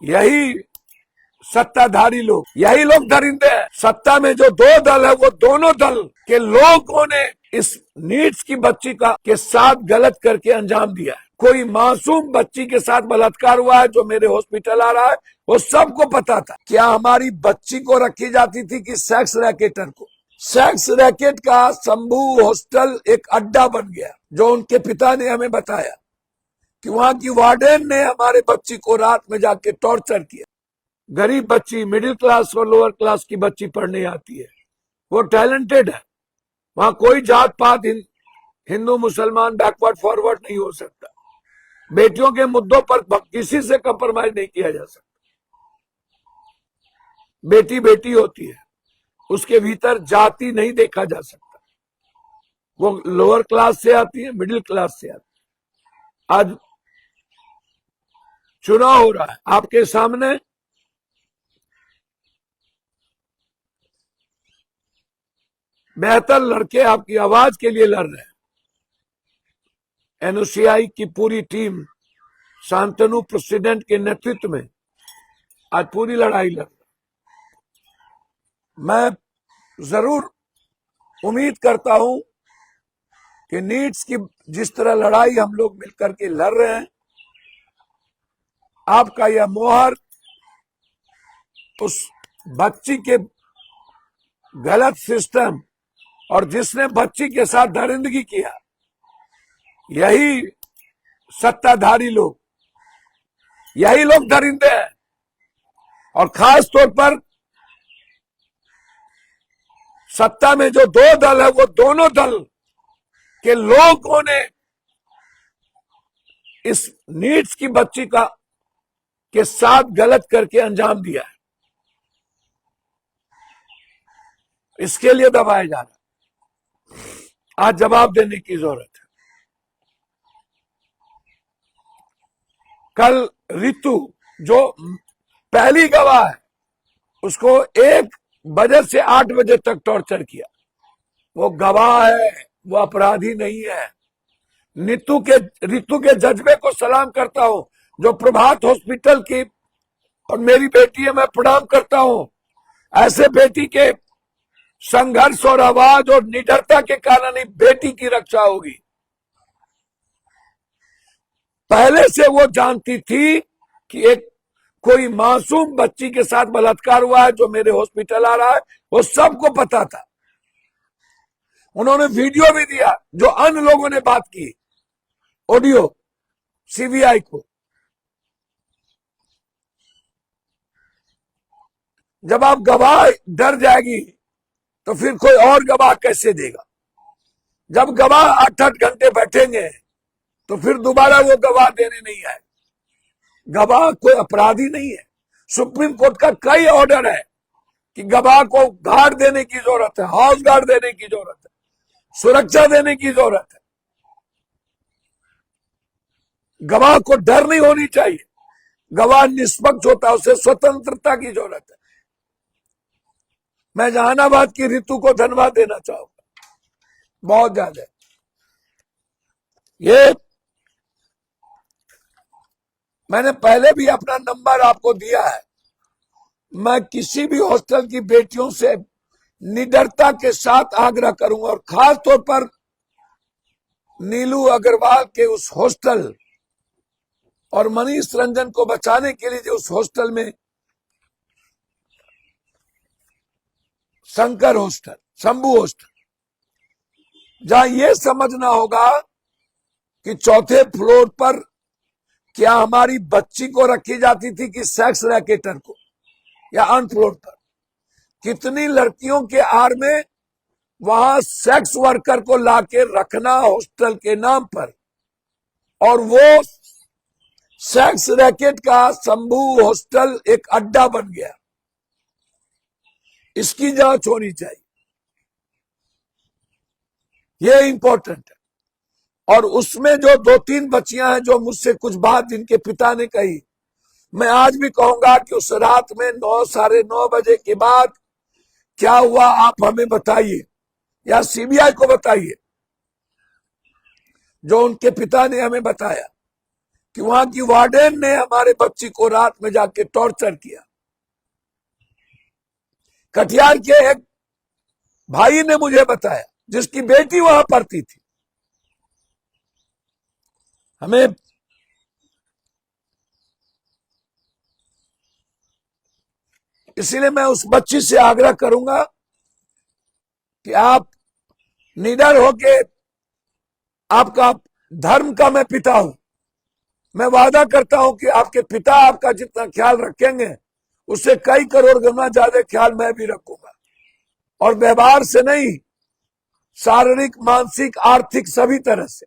यही सत्ताधारी लोग, यही लोग दरिंदे हैं। सत्ता में जो दो दल है वो दोनों दल के लोगों ने इस नीड्स की बच्ची का के साथ गलत करके अंजाम दिया है। कोई मासूम बच्ची के साथ बलात्कार हुआ है जो मेरे हॉस्पिटल आ रहा है, वो सबको पता था। क्या हमारी बच्ची को रखी जाती थी कि सेक्स रैकेटर को? सेक्स रैकेट का शंभू हॉस्टल एक अड्डा बन गया, जो उनके पिता ने हमें बताया कि वहां की वार्डन ने हमारे बच्ची को रात में जाके टॉर्चर किया। गरीब बच्ची, मिडिल क्लास और लोअर क्लास की बच्ची पढ़ने आती है, वो टैलेंटेड है। वहां कोई जात पात, हिंदू मुसलमान बैकवर्ड फॉरवर्ड नहीं हो सकता। बेटियों के मुद्दों पर किसी से कंप्रोमाइज नहीं किया जा सकता। बेटी बेटी होती है, उसके भीतर जाति नहीं देखा जा सकता। वो लोअर क्लास से आती है, मिडिल क्लास से आती है। आज चुनाव हो रहा है आपके सामने, बेहतर लड़के आपकी आवाज के लिए लड़ रहे हैं। एनओसीआई की पूरी टीम शांतनु प्रेसिडेंट के नेतृत्व में आज पूरी लड़ाई लड़ रही। मैं जरूर उम्मीद करता हूं कि नीड्स की जिस तरह लड़ाई हम लोग मिलकर के लड़ रहे हैं, आपका यह मोहर उस बच्ची के गलत सिस्टम और जिसने बच्ची के साथ दरिंदगी किया, यही सत्ताधारी लोग, यही लोग दरिंदे हैं। और खास तौर पर सत्ता में जो दो दल है वो दोनों दल के लोगों ने इस नीड्स की बच्ची का के साथ गलत करके अंजाम दिया है। इसके लिए दबाया जा रहा है। आज जवाब देने की जरूरत है। कल रितु जो पहली गवाह है, उसको 1 बजे से 8 बजे तक टॉर्चर किया। वो गवाह है, वो अपराधी नहीं है। रितु के जज्बे को सलाम करता हूं, जो प्रभात हॉस्पिटल की और मेरी बेटी है, मैं प्रणाम करता हूं। ऐसे बेटी के संघर्ष और आवाज और निडरता के कारण ही बेटी की रक्षा होगी। पहले से वो जानती थी कि एक कोई मासूम बच्ची के साथ बलात्कार हुआ है जो मेरे हॉस्पिटल आ रहा है, वो सबको पता था। उन्होंने वीडियो भी दिया, जो अन्य लोगों ने बात की, ऑडियो सीबीआई को। जब आप गवाह डर जाएगी तो फिर कोई और गवाह कैसे देगा? जब गवाह 8-8 घंटे बैठेंगे तो फिर दोबारा वो गवाह देने नहीं आए। गवाह कोई अपराधी नहीं है। सुप्रीम कोर्ट का कई ऑर्डर है कि गवाह को गार्ड देने की जरूरत है, हाउस गार्ड देने की जरूरत है, सुरक्षा देने की जरूरत है। गवाह को डर नहीं होनी चाहिए। गवाह निष्पक्ष होता है, उसे स्वतंत्रता की जरूरत है। मैं जहानाबाद की रितु को धन्यवाद देना चाहूंगा, बहुत ज्यादा। ये मैंने पहले भी अपना नंबर आपको दिया है। मैं किसी भी हॉस्टल की बेटियों से निडरता के साथ आग्रह करूंगा, और खास तौर पर नीलू अग्रवाल के उस हॉस्टल और मनीष रंजन को बचाने के लिए जो उस हॉस्टल में शंकर हॉस्टल, शंभू हॉस्टल, जहां यह समझना होगा कि चौथे फ्लोर पर क्या हमारी बच्ची को रखी जाती थी कि सेक्स रैकेटर को, या अन फ्लोर पर कितनी लड़कियों के आड़ में वहां सेक्स वर्कर को लाके रखना हॉस्टल के नाम पर, और वो सेक्स रैकेट का शंभू हॉस्टल एक अड्डा बन गया। इसकी जांच होनी चाहिए, ये इंपॉर्टेंट है। और उसमें जो 2-3 बच्चियां हैं जो मुझसे कुछ बात जिनके पिता ने कही, मैं आज भी कहूंगा कि उस रात में 9, साढ़े 9 बजे के बाद क्या हुआ, आप हमें बताइए या सीबीआई को बताइए। जो उनके पिता ने हमें बताया कि वहां की वार्डन ने हमारे बच्ची को रात में जाके टॉर्चर किया। कटिहार के एक भाई ने मुझे बताया जिसकी बेटी वहां पढ़ती थी। हमें इसीलिए मैं उस बच्ची से आग्रह करूंगा कि आप निडर होके, आपका धर्म का मैं पिता हूं, मैं वादा करता हूं कि आपके पिता आपका जितना ख्याल रखेंगे उससे कई करोड़ गुना ज्यादा ख्याल मैं भी रखूंगा, और व्यवहार से नहीं, शारीरिक, मानसिक, आर्थिक सभी तरह से।